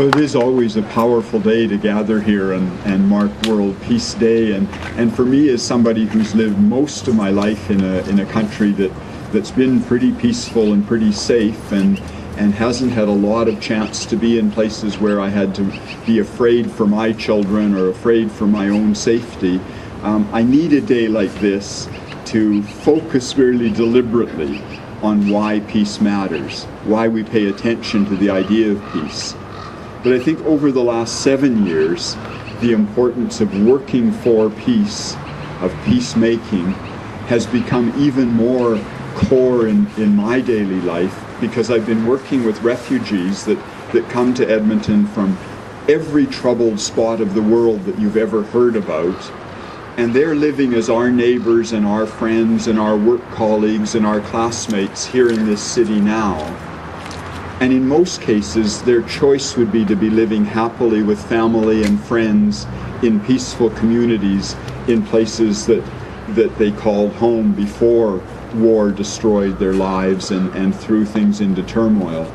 Well, it is always a powerful day to gather here and mark World Peace Day, and for me, as somebody who's lived most of my life in a country that's been pretty peaceful and pretty safe, and hasn't had a lot of chance to be in places where I had to be afraid for my children or afraid for my own safety, I need a day like this to focus really deliberately on why peace matters, why we pay attention to the idea of peace. But I think over the last 7 years, the importance of working for peace, of peacemaking, has become even more core in my daily life, because I've been working with refugees that come to Edmonton from every troubled spot of the world that you've ever heard about. And they're living as our neighbors and our friends and our work colleagues and our classmates here in this city now. And in most cases, their choice would be to be living happily with family and friends in peaceful communities in places that they called home before war destroyed their lives and threw things into turmoil.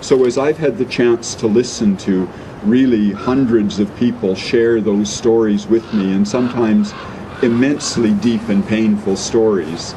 So as I've had the chance to listen to really hundreds of people share those stories with me, and sometimes immensely deep and painful stories,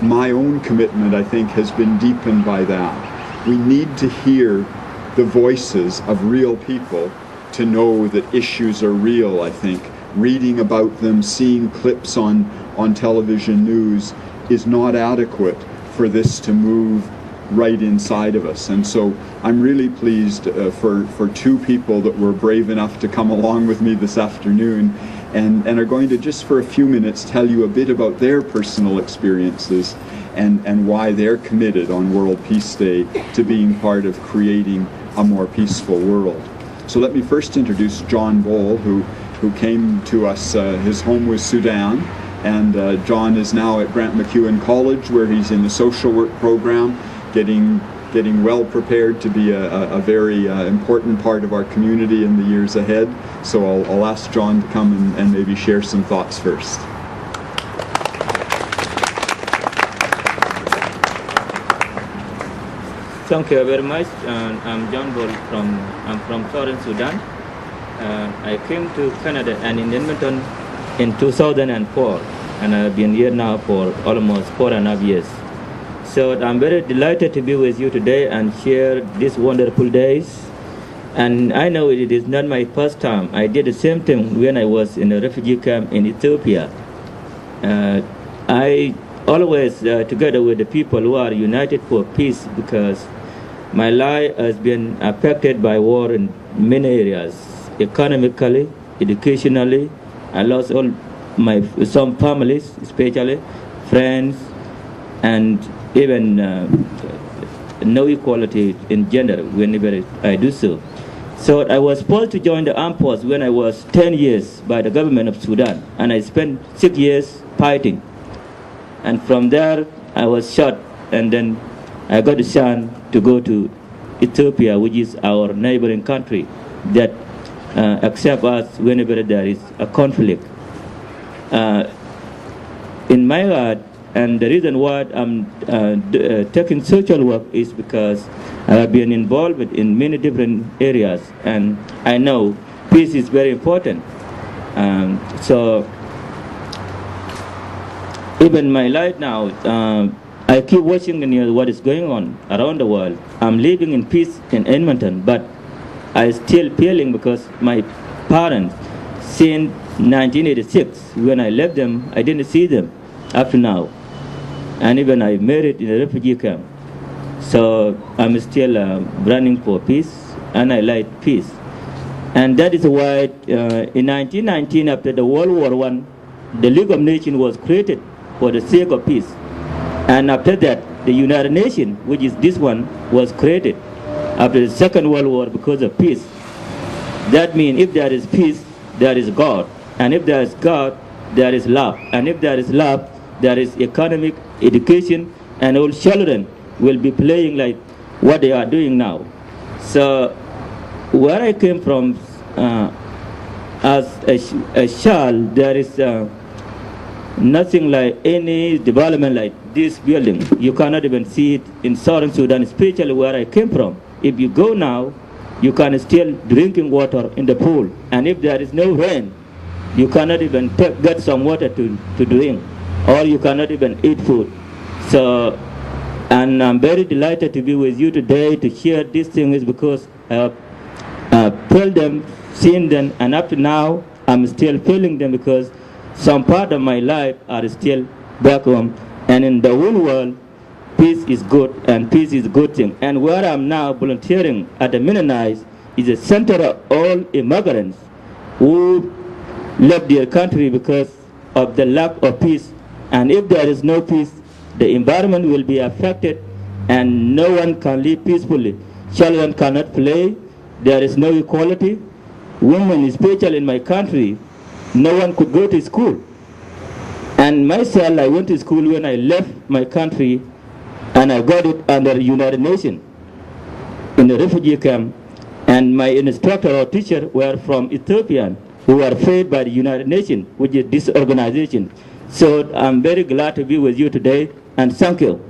my own commitment, I think, has been deepened by that. We need to hear the voices of real people to know that issues are real, I think. Reading about them, seeing clips on television news is not adequate for this to move right inside of us. And so I'm really pleased for two people that were brave enough to come along with me this afternoon and are going to, just for a few minutes, tell you a bit about their personal experiences and why they're committed on World Peace Day to being part of creating a more peaceful world. So let me first introduce John Bol, who came to us. His home was Sudan, and John is now at Grant MacEwan College, where he's in the social work program, getting well prepared to be a very important part of our community in the years ahead. So I'll ask John to come and maybe share some thoughts first. Thank you very much. I'm John Bol I'm from Southern Sudan. I came to Canada and in Edmonton in 2004, and I've been here now for almost 4.5 years. So I'm very delighted to be with you today and share these wonderful days. And I know it is not my first time. I did the same thing when I was in a refugee camp in Ethiopia. I always together with the people who are united for peace, because my life has been affected by war in many areas, economically, educationally. I lost all some families, especially friends, and even no equality in gender whenever I do so. So I was forced to join the armed force when I was 10 years by the government of Sudan, and I spent 6 years fighting. And from there, I was shot, and then I got a chance to go to Ethiopia, which is our neighboring country that accept us whenever there is a conflict. In my heart, and the reason why I'm taking social work is because I have been involved in many different areas, and I know peace is very important. So even my life now, I keep watching what is going on around the world. I'm living in peace in Edmonton, but I still feeling because my parents, since 1986, when I left them, I didn't see them up to now. And even I married in a refugee camp. So I'm still running for peace, and I like peace. And that is why in 1919, after the World War I, the League of Nations was created for the sake of peace. And after that, the United Nations, which is this one, was created after the Second World War because of peace. That means if there is peace, there is God. And if there is God, there is love. And if there is love, there is economic, education, and all children will be playing like what they are doing now. So where I came from as a child, there is nothing like any development like this building. You cannot even see it in Southern Sudan, especially where I came from. If you go now, you can still drinking water in the pool. And if there is no rain, you cannot even get some water to drink, or you cannot even eat food. So, and I'm very delighted to be with you today to share these things, because I have felt them, seen them, and up to now, I'm still feeling them, because some part of my life are still back home. And in the whole world, peace is good, and peace is a good thing. And where I'm now volunteering at the Mennonites is a center of all immigrants who left their country because of the lack of peace. And if there is no peace, the environment will be affected, and no one can live peacefully. Children cannot play. There is no equality. Women, especially in my country, no one could go to school. And myself, I went to school when I left my country, and I got it under the United Nations in the refugee camp. And my instructor or teacher were from Ethiopia, who were paid by the United Nations, which is this organization. So I'm very glad to be with you today, and thank you.